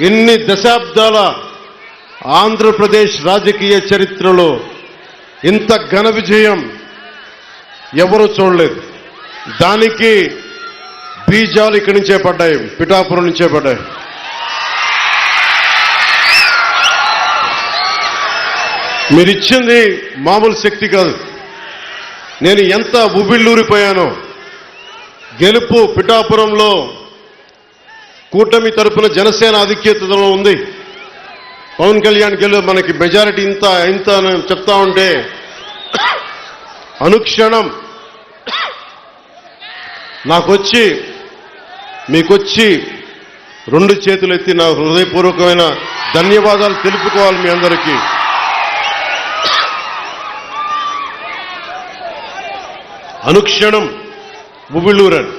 ఇన్ని దశాబ్దాల ఆంధ్రప్రదేశ్ రాజకీయ చరిత్రలో ఇంత ఘన విజయం ఎవరూ చూడలేదు. దానికి బీజాలు ఇక్కడి నుంచే పడ్డాయి, పిఠాపురం నుంచే పడ్డాయి. మీరిచ్చింది మామూలు శక్తి కాదు. నేను ఎంత ఉబిళ్ళూరిపోయానో. గెలుపు పిఠాపురంలో కూటమి తరపున జనసేన ఆధిక్యతలో ఉంది. పవన్ కళ్యాణ్ మనకి మెజారిటీ ఇంత ఇంత చెప్తా ఉంటే అనుక్షణం నాకొచ్చి మీకొచ్చి రెండు చేతులు ఎత్తి నా హృదయపూర్వకమైన ధన్యవాదాలు తెలుపుకోవాలి మీ అందరికీ. అనుక్షణం ఉబిళ్ళూరని.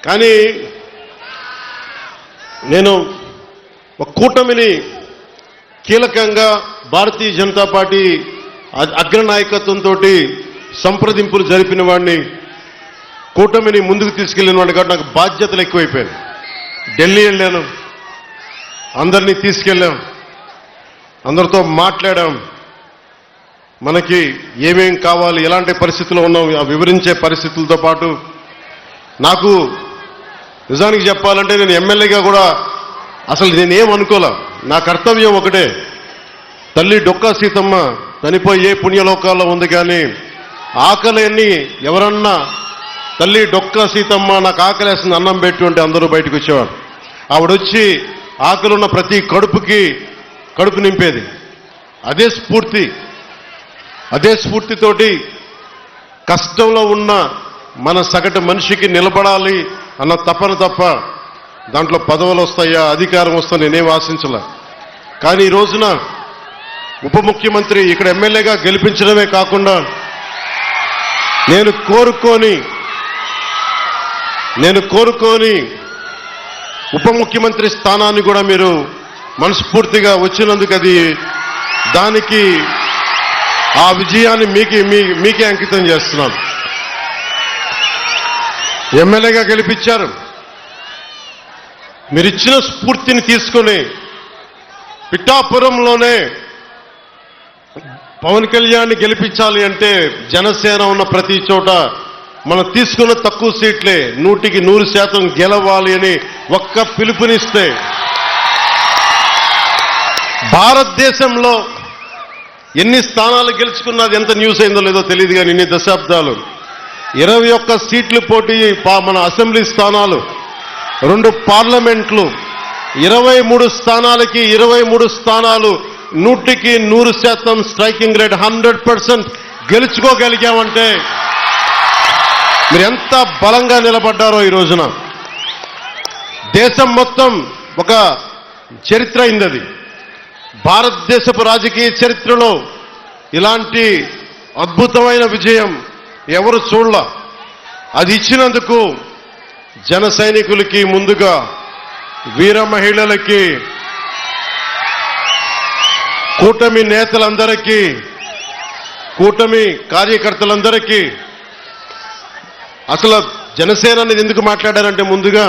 కానీ నేను ఒక కూటమిని కీలకంగా భారతీయ జనతా పార్టీ అగ్రనాయకత్వంతో సంప్రదింపులు జరిపిన వాడిని, కూటమిని ముందుకు తీసుకెళ్లిన వాడిని కాబట్టి నాకు బాధ్యతలు ఎక్కువైపోయాయి. ఢిల్లీ వెళ్ళాను, అందరినీ తీసుకెళ్ళాం, అందరితో మాట్లాడాం. మనకి ఏమేం కావాలి, ఎలాంటి పరిస్థితుల్లో ఉన్నాం వివరించే పరిస్థితులతో పాటు నాకు నిజానికి చెప్పాలంటే నేను ఎమ్మెల్యేగా కూడా అసలు నేనేం అనుకోలే. నా కర్తవ్యం ఒకటే, తల్లి డొక్కా సీతమ్మ చనిపోయే పుణ్యలోకాల్లో ఉంది. కానీ ఆకలిని ఎవరన్నా తల్లి డొక్కా సీతమ్మ నాకు ఆకలేస్తుంది అన్నం పెట్టి ఉంటే అందరూ బయటకు వచ్చేవారు. ఆవిడొచ్చి ఆకలున్న ప్రతి కడుపు నింపేది. అదే స్ఫూర్తితోటి కష్టంలో ఉన్న మన సగటు మనిషికి నిలబడాలి అన్న తపన తప్ప దాంట్లో పదవులు వస్తాయా, అధికారం వస్తా నేనేం ఆశించలే. కానీ ఈ రోజున ఉప ముఖ్యమంత్రి ఇక్కడ ఎమ్మెల్యేగా గెలిపించడమే కాకుండా నేను కోరుకొని ఉప ముఖ్యమంత్రి స్థానాన్ని కూడా మీరు మనస్ఫూర్తిగా వచ్చినందుకు దానికి ఆ విజయాన్ని మీకే అంకితం చేస్తున్నాను. ఎమ్మెల్యేగా గెలిపించారు. మీరిచ్చిన స్ఫూర్తిని తీసుకొని పిఠాపురంలోనే పవన్ కళ్యాణ్ గెలిపించాలి అంటే జనసేన ఉన్న ప్రతి చోట మనం తీసుకున్న తక్కువ సీట్లే 100% గెలవాలి అని ఒక్క పిలుపునిస్తే భారతదేశంలో ఎన్ని స్థానాలు గెలుచుకున్నది ఎంత న్యూస్ అయిందో లేదో తెలియదు. కానీ ఇన్ని దశాబ్దాలు 21 సీట్లు పోటీ, మన అసెంబ్లీ స్థానాలు, 2 పార్లమెంట్లు, 23 స్థానాలకి 23 స్థానాలు 100% స్ట్రైకింగ్ రేట్ 100% గెలుచుకోగలిగామంటే మీరు ఎంత బలంగా నిలబడ్డారో ఈ రోజున. దేశం మొత్తం ఒక చరిత్ర అయింది. అది భారతదేశపు రాజకీయ చరిత్రలో ఇలాంటి అద్భుతమైన విజయం ఎవరు చూడలా. అది ఇచ్చినందుకు జన సైనికులకి, ముందుగా వీర మహిళలకి, కూటమి నేతలందరికీ, కూటమి కార్యకర్తలందరికీ. అసలు జనసేన అనేది ఎందుకు మాట్లాడారంటే ముందుగా